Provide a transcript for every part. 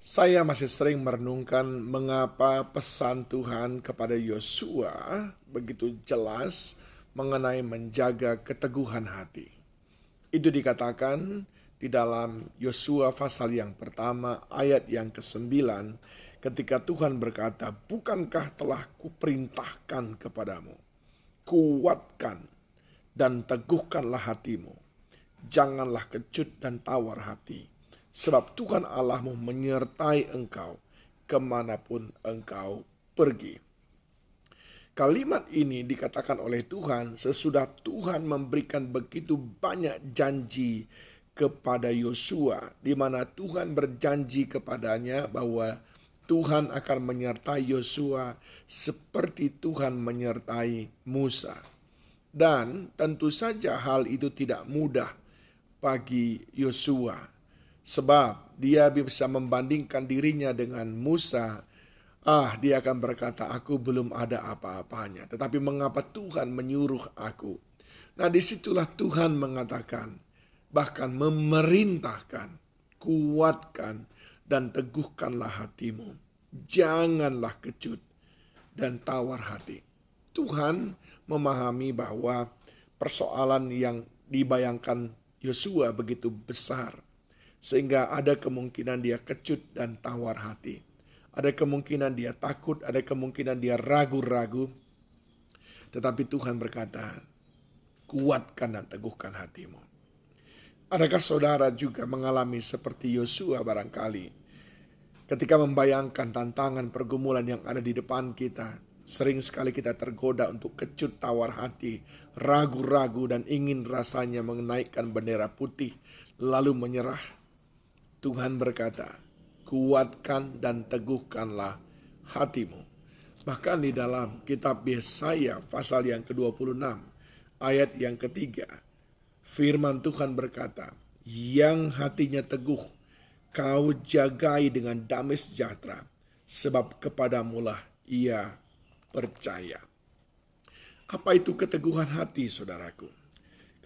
Saya masih sering merenungkan mengapa pesan Tuhan kepada Yosua begitu jelas mengenai menjaga keteguhan hati. Itu dikatakan di dalam Yosua pasal yang pertama ayat yang ke-9 ketika Tuhan berkata, "Bukankah telah kuperintahkan kepadamu, kuatkan dan teguhkanlah hatimu. Janganlah kecut dan tawar hati, sebab Tuhan Allahmu menyertai engkau kemanapun engkau pergi." Kalimat ini dikatakan oleh Tuhan sesudah Tuhan memberikan begitu banyak janji kepada Yosua, di mana Tuhan berjanji kepadanya bahwa Tuhan akan menyertai Yosua seperti Tuhan menyertai Musa. Dan tentu saja hal itu tidak mudah bagi Yosua, sebab dia bisa membandingkan dirinya dengan Musa. Dia akan berkata, "Aku belum ada apa-apanya, tetapi mengapa Tuhan menyuruh aku?" Nah, disitulah Tuhan mengatakan, bahkan memerintahkan, "Kuatkan dan teguhkanlah hatimu. Janganlah kecut dan tawar hati." Tuhan memahami bahwa persoalan yang dibayangkan Yosua begitu besar, sehingga ada kemungkinan dia kecut dan tawar hati. Ada kemungkinan dia takut, ada kemungkinan dia ragu-ragu. Tetapi Tuhan berkata, "Kuatkan dan teguhkan hatimu." Adakah saudara juga mengalami seperti Yosua barangkali? Ketika membayangkan tantangan pergumulan yang ada di depan kita, sering sekali kita tergoda untuk kecut tawar hati, ragu-ragu dan ingin rasanya menaikkan bendera putih, lalu menyerah. Tuhan berkata, "Kuatkan dan teguhkanlah hatimu." Bahkan di dalam kitab Yesaya pasal yang ke-26 ayat yang ketiga, firman Tuhan berkata, "Yang hatinya teguh kau jagai dengan damai sejahtera, sebab kepadamulah ia percaya." Apa itu keteguhan hati, saudaraku?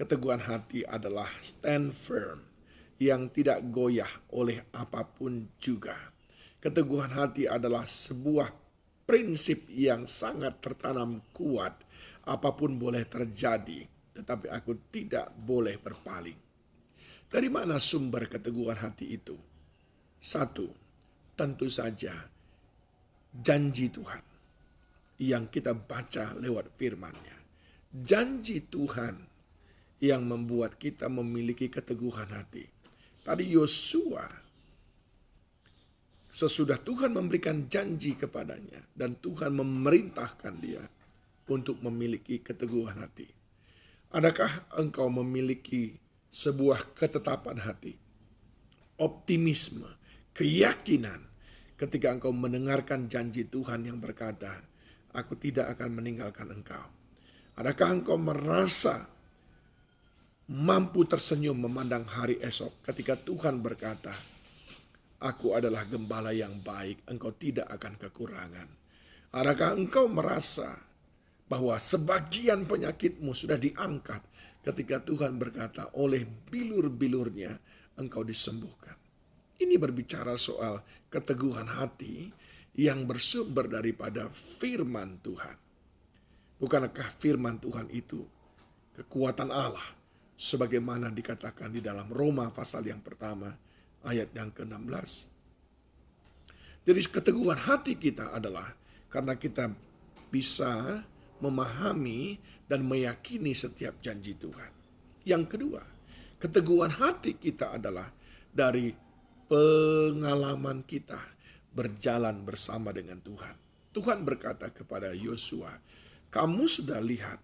Keteguhan hati adalah stand firm, yang tidak goyah oleh apapun juga. Keteguhan hati adalah sebuah prinsip yang sangat tertanam kuat. Apapun boleh terjadi, tetapi aku tidak boleh berpaling. Dari mana sumber keteguhan hati itu? Satu, tentu saja janji Tuhan yang kita baca lewat firman-Nya. Janji Tuhan yang membuat kita memiliki keteguhan hati. Tadi Yosua, sesudah Tuhan memberikan janji kepadanya dan Tuhan memerintahkan dia untuk memiliki keteguhan hati. Adakah engkau memiliki sebuah ketetapan hati, optimisme, keyakinan ketika engkau mendengarkan janji Tuhan yang berkata, "Aku tidak akan meninggalkan engkau"? Adakah engkau merasa mampu tersenyum memandang hari esok ketika Tuhan berkata, "Aku adalah gembala yang baik, engkau tidak akan kekurangan"? Adakah engkau merasa bahwa sebagian penyakitmu sudah diangkat ketika Tuhan berkata, "Oleh bilur-bilurnya engkau disembuhkan"? Ini berbicara soal keteguhan hati yang bersumber daripada firman Tuhan. Bukankah firman Tuhan itu kekuatan Allah? Sebagaimana dikatakan di dalam Roma pasal yang pertama ayat yang ke-16. Jadi keteguhan hati kita adalah karena kita bisa memahami dan meyakini setiap janji Tuhan. Yang kedua, keteguhan hati kita adalah dari pengalaman kita berjalan bersama dengan Tuhan. Tuhan berkata kepada Yosua, "Kamu sudah lihat,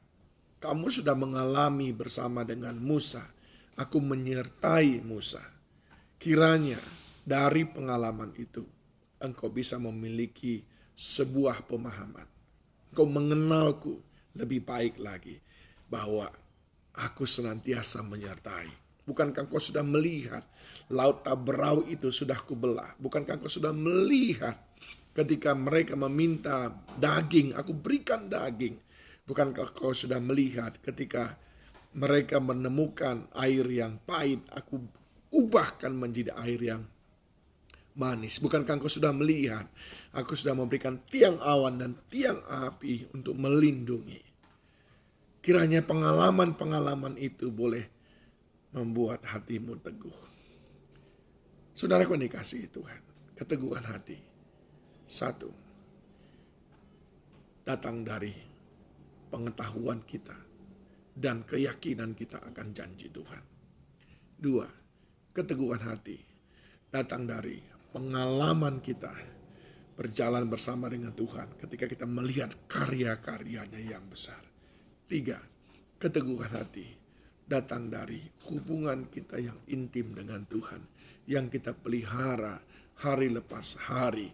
kamu sudah mengalami bersama dengan Musa. Aku menyertai Musa. Kiranya dari pengalaman itu engkau bisa memiliki sebuah pemahaman. Engkau mengenalku lebih baik lagi, bahwa aku senantiasa menyertai." Bukankah engkau sudah melihat laut tak berau itu sudah kubelah? Bukankah engkau sudah melihat ketika mereka meminta daging, aku berikan daging? Bukankah kau sudah melihat ketika mereka menemukan air yang pahit, aku ubahkan menjadi air yang manis. Bukankah engkau sudah melihat, aku sudah memberikan tiang awan dan tiang api untuk melindungi. Kiranya pengalaman-pengalaman itu boleh membuat hatimu teguh. Saudaraku yang dikasihi Tuhan, keteguhan hati. 1, datang dari pengetahuan kita dan keyakinan kita akan janji Tuhan. 2, keteguhan hati datang dari pengalaman kita berjalan bersama dengan Tuhan ketika kita melihat karya-karyanya yang besar. 3, keteguhan hati datang dari hubungan kita yang intim dengan Tuhan, yang kita pelihara hari lepas hari,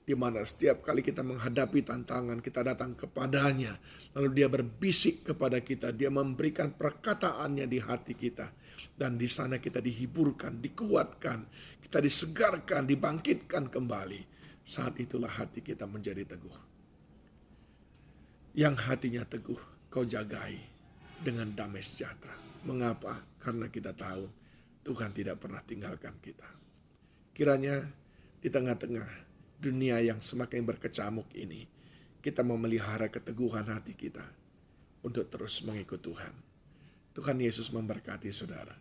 di mana setiap kali kita menghadapi tantangan, kita datang kepadanya, lalu dia berbisik kepada kita, dia memberikan perkataannya di hati kita, dan di sana kita dihiburkan, dikuatkan, kita disegarkan, dibangkitkan kembali. Saat itulah hati kita menjadi teguh. Yang hatinya teguh, kau jagai dengan damai sejahtera. Mengapa? Karena kita tahu Tuhan tidak pernah tinggalkan kita. Kiranya di tengah-tengah dunia yang semakin berkecamuk ini, kita memelihara keteguhan hati kita untuk terus mengikut Tuhan. Tuhan Yesus memberkati saudara.